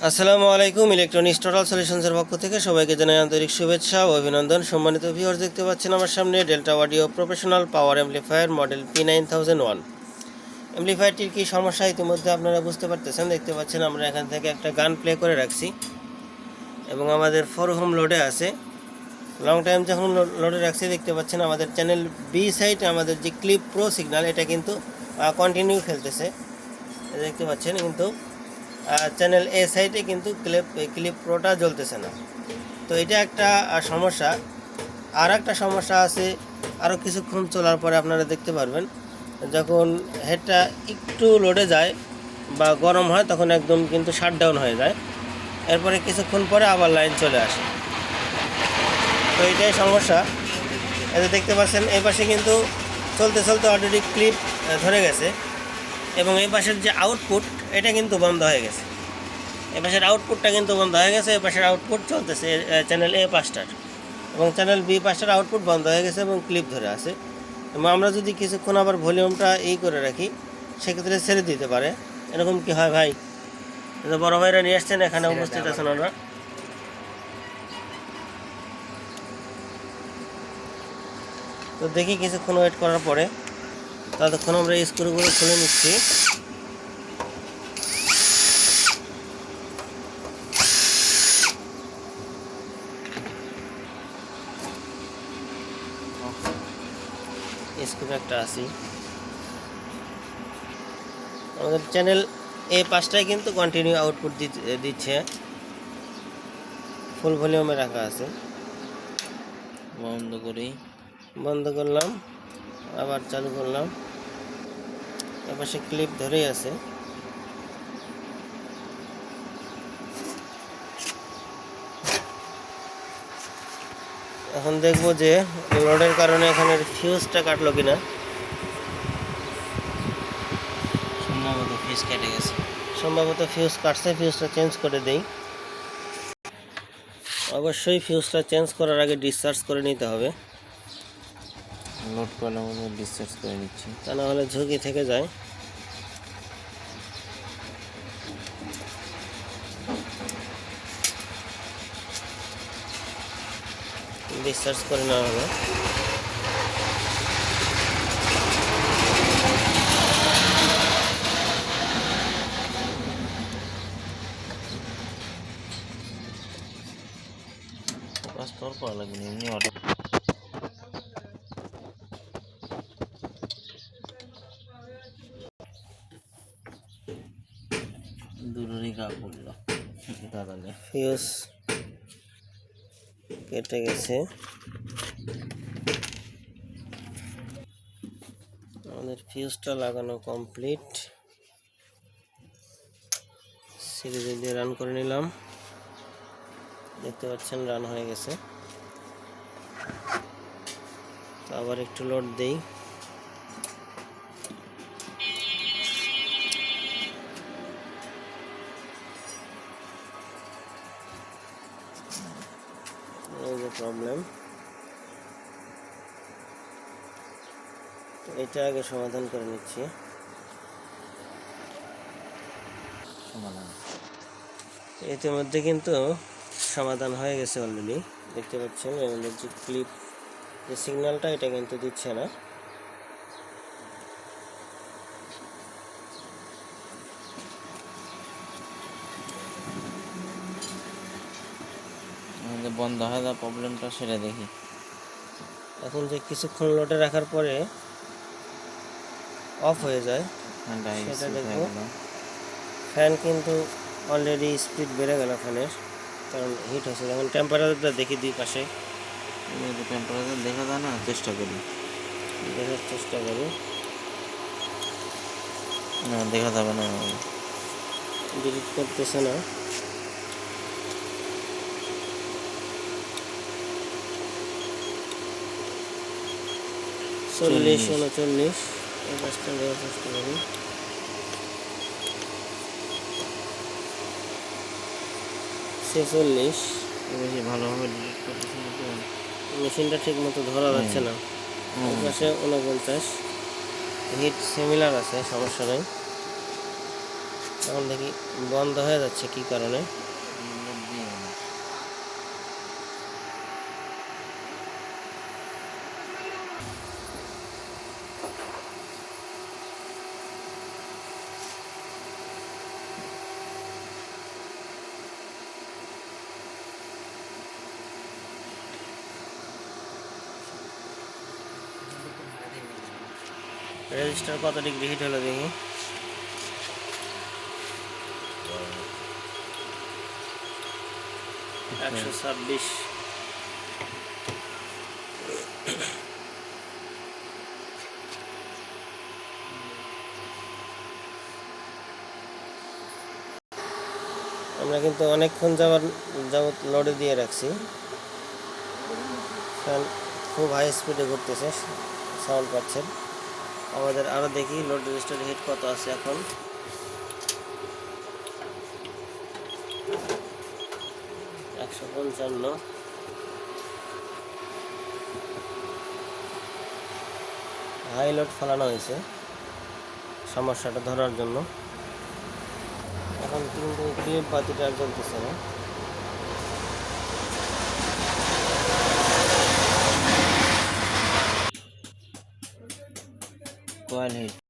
আসসালামু আলাইকুম। Electronics total সলিউশনসের পক্ষ থেকে সবাইকে জানাই আন্তরিক শুভেচ্ছা ও অভিনন্দন। সম্মানিত ভিউয়ার্স, দেখতে পাচ্ছেন আমার সামনে ডেল্টা অডিও প্রফেশনাল পাওয়ার অ্যাম্পলিফায়ার মডেল P9001। অ্যাম্পলিফায়ারটির কী সমস্যা ইতিমধ্যে আপনারা বুঝতে পারতেছেন। দেখতে পাচ্ছেন আমরা এখান থেকে একটা গান প্লে করে রাখছি এবং আমাদের 4 ওহম লোডে আছে। লং টাইম যখন লোডে রাখছি দেখতে পাচ্ছেন আমাদের চ্যানেল বি সাইড আমাদের যে ক্লিপ প্রো সিগন্যাল এটা কিন্তু কন্টিনিউ খেলতেছে, দেখতে পাচ্ছেন, কিন্তু চ্যানেল এ সাইডে কিন্তু ক্লিপ প্রোটা জ্বলতেছে না। তো এটা একটা সমস্যা। আর একটা সমস্যা আছে, আরও কিছুক্ষণ চলার পরে আপনারা দেখতে পারবেন যখন হেডটা একটু লোডে যায় বা গরম হয় তখন একদম কিন্তু শাটডাউন হয়ে যায়, এরপরে কিছুক্ষণ পরে আবার লাইন চলে আসে। তো এটাই সমস্যা। এতে দেখতে পাচ্ছেন এই পাশে কিন্তু চলতে চলতে অলরেডি ক্লিপ ধরে গেছে এবং এই পাশের যে আউটপুট এটা কিন্তু বন্ধ হয়ে গেছে। এ পাশের আউটপুটটা কিন্তু বন্ধ হয়ে গেছে, এ পাশের আউটপুট চলতেছে চ্যানেল এ পাশটার, এবং চ্যানেল বি পাশটার আউটপুট বন্ধ হয়ে গেছে এবং ক্লিপ ধরে আছে। এবং আমরা যদি কিছুক্ষণ আবার ভলিউমটা করে রাখি সেক্ষেত্রে ছেড়ে দিতে পারে। এরকম কি হয় ভাই? বড় ভাইরা নিয়ে আসছেন, এখানে উপস্থিত আছেন ওরা। তো দেখি কিছুক্ষণ ওয়েট করার পরে ততক্ষণ আমরা স্ক্রুগুলো খুলে নিচ্ছি। স্ক্রু একটা আসি আমাদের চ্যানেল এই পাশটায় কিন্তু কন্টিনিউ আউটপুট দিচ্ছে, ফুল ভলিউমে রাখা আছে। বন্ধ করলাম, আবার চালু করলাম, এপাশে ক্লিপ ধরেই আছে। এখন দেখব যে লোডের কারণে এখানে ফিউজটা কাটলো কিনা। সম্ভবত ফিউজ কেটে গেছে। সম্ভবত ফিউজ কাটছে, ফিউজটা চেঞ্জ করে দেই। অবশ্যই ফিউজটা চেঞ্জ করার আগে ডিসচার্জ করে নিতে হবে, লোড করলে ডিসচার্জ করে নিচ্ছি, তা না হলে ঝুঁকি থেকে যায়। ডিসচার্জ করে নেওয়া হলো। স্টোর করা লাগবে না, এমনি অটো দূরেরই গা পড়লো দাঁড়ালে। ফিউজ কেটে গেছে, আমাদের ফিউজটা লাগানো কমপ্লিট। সিরিজ দিয়ে রান করে নিলাম, দেখতে পাচ্ছেন রান হয়ে গেছে। তো আবার একটু লোড দেই। এই যে প্রবলেম, তো এটা আগে সমাধান করে নিচ্ছি। ইতিমধ্যে কিন্তু সমাধান হয়ে গেছে অলরেডি। দেখতে পাচ্ছেন আমাদের যে ক্লিপ যে সিগন্যালটা এটা কিন্তু দিচ্ছে না। বন্ধ হয় না, প্রবলেমটা সেটা দেখি। এখন যে কিছুক্ষণ লোডে রাখার পরে অফ হয়ে যায় সেটা দেখবো। ফ্যান কিন্তু অলরেডি স্পিড বেড়ে গেল ফ্যানের, কারণ হিট হচ্ছে। যখন টেম্পারেচারটা দেখি দুই পাশে, টেম্পারেচার দেখা যায় না, চেষ্টা করি, দেখার চেষ্টা করি। না দেখা যাবে না, ডিলিট করতেছে না। চল্লিশ, 39, এই পাঁচটা দেওয়ার চেষ্টা করি। 46। বেশি ভালোভাবে ডিলিট করতেছি কিন্তু মেশিনটা ঠিক মতো ধরা যাচ্ছে না। এই পাশে 49, হিট সিমিলার আছে, সমস্যা নেই। এখন দেখি বন্ধ হয়ে যাচ্ছে কি কারণে। লোড দিয়ে না। রেজিস্টার কত ডিগ্রি হিট হলো দেখি। 126। আমরা কিন্তু অনেকক্ষণ যাবত লোডে দিয়ে রাখছি। ফ্যান খুব হাই স্পিডে ঘুরতেছে, সাউন্ড পাচ্ছেন। আমাদের আরও দেখি লোড রেজিস্টার হিট কত আছে এখন। 155। হাই লোড ফেলানো হয়েছে সমস্যাটা ধরার জন্য। এখন কিন্তু ক্লিপ বাতিটা আর জ্বলতেছে না। Coil hit.